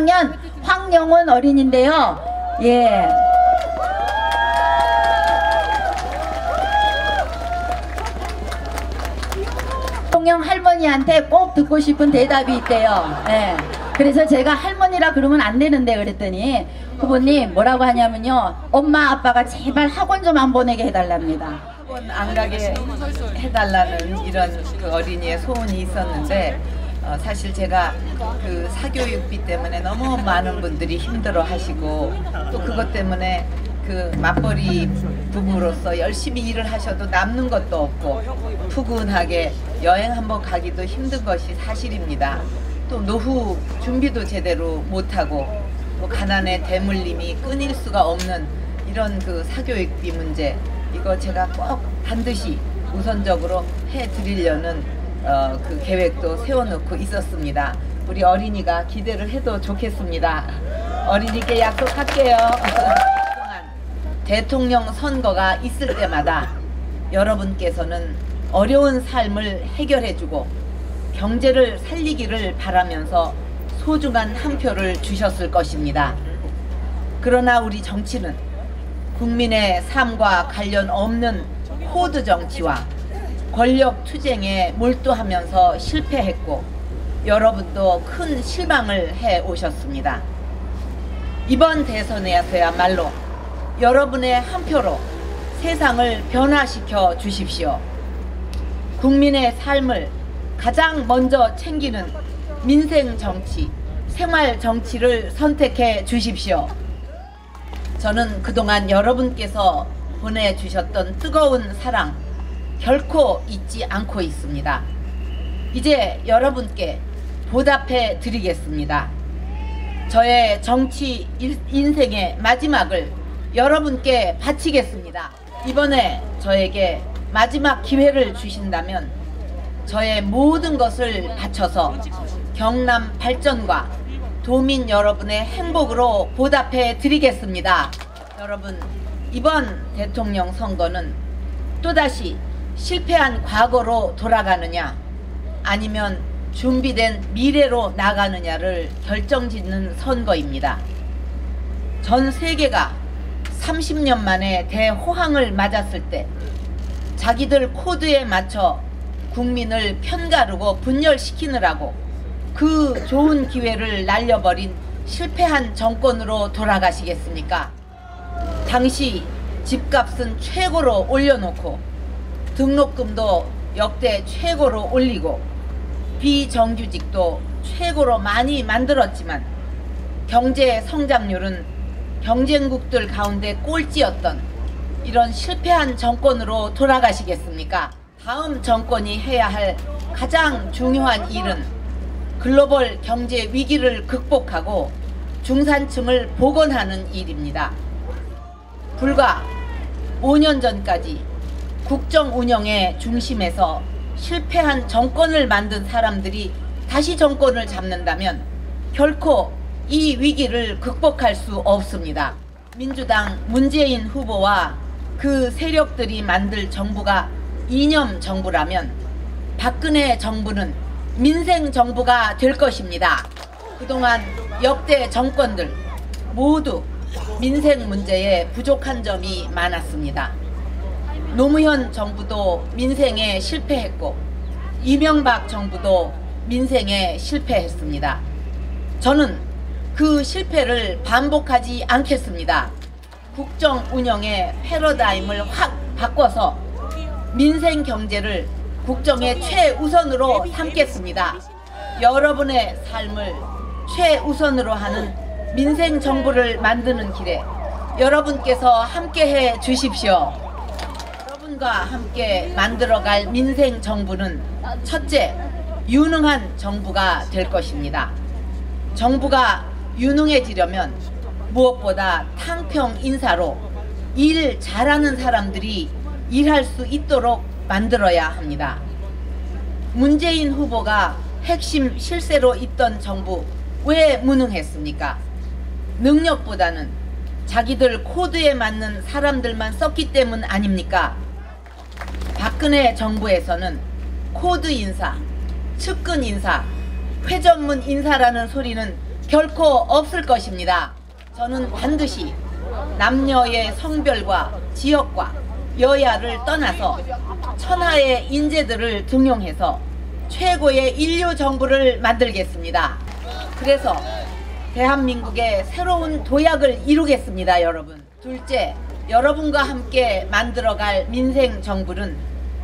3학년 황영원 어린인데요. 예. 대통령 할머니한테 꼭 듣고 싶은 대답이 있대요. 예. 그래서 제가 할머니라 그러면 안 되는데 그랬더니 후보님 뭐라고 하냐면요. 엄마 아빠가 제발 학원 좀 안 보내게 해달랍니다. 학원 안 가게 해달라는 이런 그 어린이의 소원이 있었는데 사실 제가 그 사교육비 때문에 너무 많은 분들이 힘들어 하시고 또 그것 때문에 그 맞벌이 부부로서 열심히 일을 하셔도 남는 것도 없고 푸근하게 여행 한번 가기도 힘든 것이 사실입니다. 또 노후 준비도 제대로 못하고 또 가난의 대물림이 끊일 수가 없는 이런 그 사교육비 문제, 이거 제가 꼭 반드시 우선적으로 해드리려는 그 계획도 세워놓고 있었습니다. 우리 어린이가 기대를 해도 좋겠습니다. 어린이께 약속할게요. 대통령 선거가 있을 때마다 여러분께서는 어려운 삶을 해결해주고 경제를 살리기를 바라면서 소중한 한 표를 주셨을 것입니다. 그러나 우리 정치는 국민의 삶과 관련 없는 호드 정치와 권력 투쟁에 몰두하면서 실패했고 여러분도 큰 실망을 해 오셨습니다. 이번 대선에서야말로 여러분의 한 표로 세상을 변화시켜 주십시오. 국민의 삶을 가장 먼저 챙기는 민생 정치, 생활 정치를 선택해 주십시오. 저는 그동안 여러분께서 보내주셨던 뜨거운 사랑 결코 잊지 않고 있습니다. 이제 여러분께 보답해 드리겠습니다. 저의 정치 인생의 마지막을 여러분께 바치겠습니다. 이번에 저에게 마지막 기회를 주신다면 저의 모든 것을 바쳐서 경남 발전과 도민 여러분의 행복으로 보답해 드리겠습니다. 여러분, 이번 대통령 선거는 또다시 실패한 과거로 돌아가느냐 아니면 준비된 미래로 나가느냐를 결정짓는 선거입니다. 전 세계가 30년 만에 대호황을 맞았을 때 자기들 코드에 맞춰 국민을 편가르고 분열시키느라고 그 좋은 기회를 날려버린 실패한 정권으로 돌아가시겠습니까? 당시 집값은 최고로 올려놓고 등록금도 역대 최고로 올리고 비정규직도 최고로 많이 만들었지만 경제 성장률은 경쟁국들 가운데 꼴찌였던 이런 실패한 정권으로 돌아가시겠습니까? 다음 정권이 해야 할 가장 중요한 일은 글로벌 경제 위기를 극복하고 중산층을 복원하는 일입니다. 불과 5년 전까지 국정 운영의 중심에서 실패한 정권을 만든 사람들이 다시 정권을 잡는다면 결코 이 위기를 극복할 수 없습니다. 민주당 문재인 후보와 그 세력들이 만들 정부가 이념 정부라면 박근혜 정부는 민생 정부가 될 것입니다. 그동안 역대 정권들 모두 민생 문제에 부족한 점이 많았습니다. 노무현 정부도 민생에 실패했고 이명박 정부도 민생에 실패했습니다. 저는 그 실패를 반복하지 않겠습니다. 국정 운영의 패러다임을 확 바꿔서 민생 경제를 국정의 최우선으로 삼겠습니다. 여러분의 삶을 최우선으로 하는 민생 정부를 만드는 길에 여러분께서 함께해 주십시오. 여러분과 함께 만들어갈 민생 정부는 첫째, 유능한 정부가 될 것입니다. 정부가 유능해지려면 무엇보다 탕평 인사로 일 잘하는 사람들이 일할 수 있도록 만들어야 합니다. 문재인 후보가 핵심 실세로 있던 정부 왜 무능했습니까? 능력보다는 자기들 코드에 맞는 사람들만 썼기 때문 아닙니까? 박근혜 정부에서는 코드 인사, 측근 인사, 회전문 인사라는 소리는 결코 없을 것입니다. 저는 반드시 남녀의 성별과 지역과 여야를 떠나서 천하의 인재들을 등용해서 최고의 인류 정부를 만들겠습니다. 그래서 대한민국의 새로운 도약을 이루겠습니다, 여러분. 둘째, 여러분과 함께 만들어갈 민생 정부는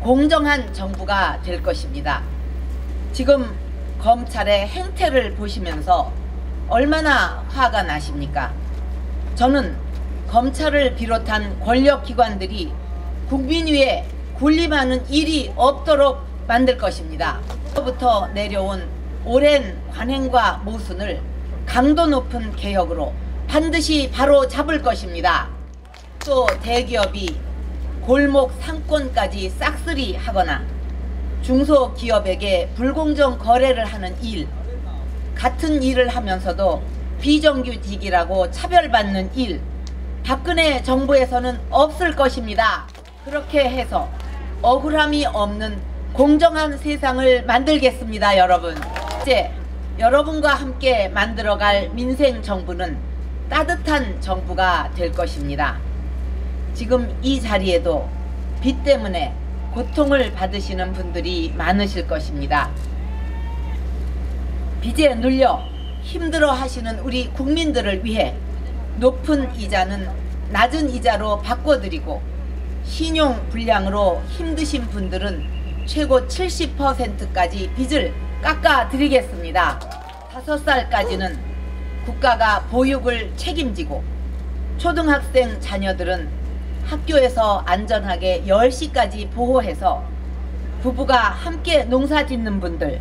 공정한 정부가 될 것입니다. 지금 검찰의 행태를 보시면서 얼마나 화가 나십니까? 저는 검찰을 비롯한 권력기관들이 국민 위에 군림하는 일이 없도록 만들 것입니다. 부터 내려온 오랜 관행과 모순을 강도 높은 개혁으로 반드시 바로 잡을 것입니다. 또 대기업이 골목 상권까지 싹쓸이 하거나 중소기업에게 불공정 거래를 하는 일, 같은 일을 하면서도 비정규직이라고 차별받는 일, 박근혜 정부에서는 없을 것입니다. 그렇게 해서 억울함이 없는 공정한 세상을 만들겠습니다, 여러분. 이제 여러분과 함께 만들어갈 민생 정부는 따뜻한 정부가 될 것입니다. 지금 이 자리에도 빚 때문에 고통을 받으시는 분들이 많으실 것입니다. 빚에 눌려 힘들어 하시는 우리 국민들을 위해 높은 이자는 낮은 이자로 바꿔드리고 신용 불량으로 힘드신 분들은 최고 70%까지 빚을 깎아드리겠습니다. 5살까지는 국가가 보육을 책임지고 초등학생 자녀들은 학교에서 안전하게 10시까지 보호해서 부부가 함께 농사 짓는 분들,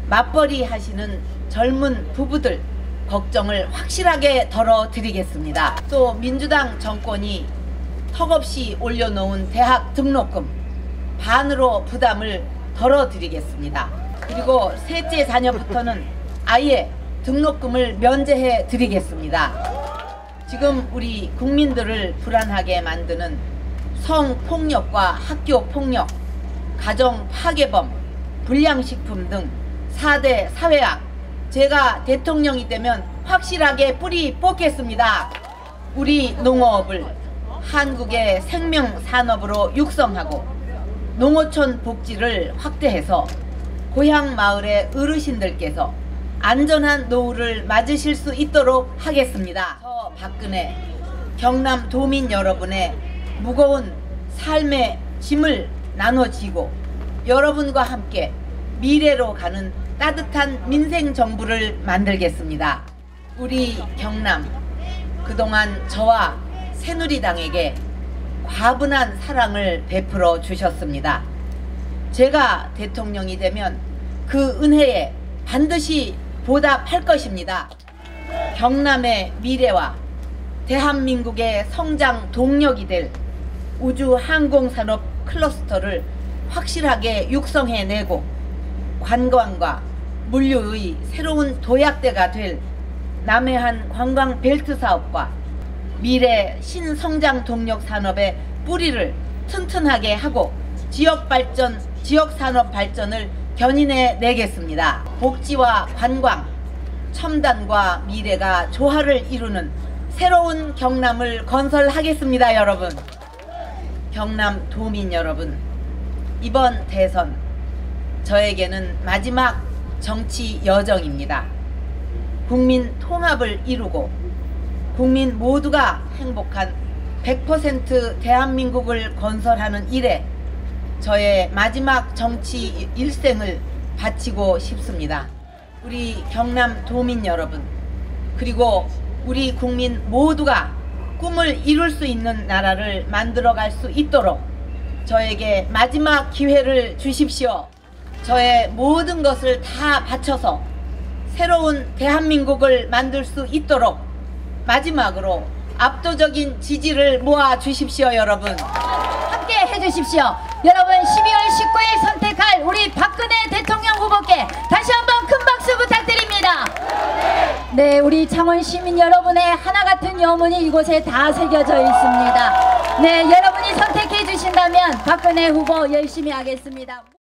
맞벌이 하시는 젊은 부부들 걱정을 확실하게 덜어드리겠습니다. 또 민주당 정권이 턱없이 올려놓은 대학 등록금 반으로 부담을 덜어드리겠습니다. 그리고 셋째 자녀부터는 아예 등록금을 면제해 드리겠습니다. 지금 우리 국민들을 불안하게 만드는 성폭력과 학교폭력, 가정파괴범, 불량식품 등 4대 사회악, 제가 대통령이 되면 확실하게 뿌리 뽑겠습니다. 우리 농어업을 한국의 생명산업으로 육성하고 농어촌 복지를 확대해서 고향 마을의 어르신들께서 안전한 노후를 맞으실 수 있도록 하겠습니다. 저 박근혜, 경남 도민 여러분의 무거운 삶의 짐을 나눠지고 여러분과 함께 미래로 가는 따뜻한 민생 정부를 만들겠습니다. 우리 경남, 그동안 저와 새누리당에게 과분한 사랑을 베풀어 주셨습니다. 제가 대통령이 되면 그 은혜에 반드시 보답할 것입니다. 경남의 미래와 대한민국의 성장 동력이 될 우주항공산업 클러스터를 확실하게 육성해내고 관광과 물류의 새로운 도약대가 될 남해안 관광벨트 사업과 미래 신성장 동력 산업의 뿌리를 튼튼하게 하고 지역발전, 지역산업 발전을 견인해 내겠습니다. 복지와 관광, 첨단과 미래가 조화를 이루는 새로운 경남을 건설하겠습니다, 여러분. 경남 도민 여러분, 이번 대선 저에게는 마지막 정치 여정입니다. 국민 통합을 이루고 국민 모두가 행복한 100% 대한민국을 건설하는 일에 저의 마지막 정치 일생을 바치고 싶습니다. 우리 경남 도민 여러분, 그리고 우리 국민 모두가 꿈을 이룰 수 있는 나라를 만들어갈 수 있도록 저에게 마지막 기회를 주십시오. 저의 모든 것을 다 바쳐서 새로운 대한민국을 만들 수 있도록 마지막으로 압도적인 지지를 모아 주십시오, 여러분. 함께 해주십시오. 여러분, 12월 19일 선택할 우리 박근혜 대통령 후보께 다시 한번 큰 박수 부탁드립니다. 네, 우리 창원 시민 여러분의 하나 같은 염원이 이곳에 다 새겨져 있습니다. 네, 여러분이 선택해 주신다면 박근혜 후보 열심히 하겠습니다.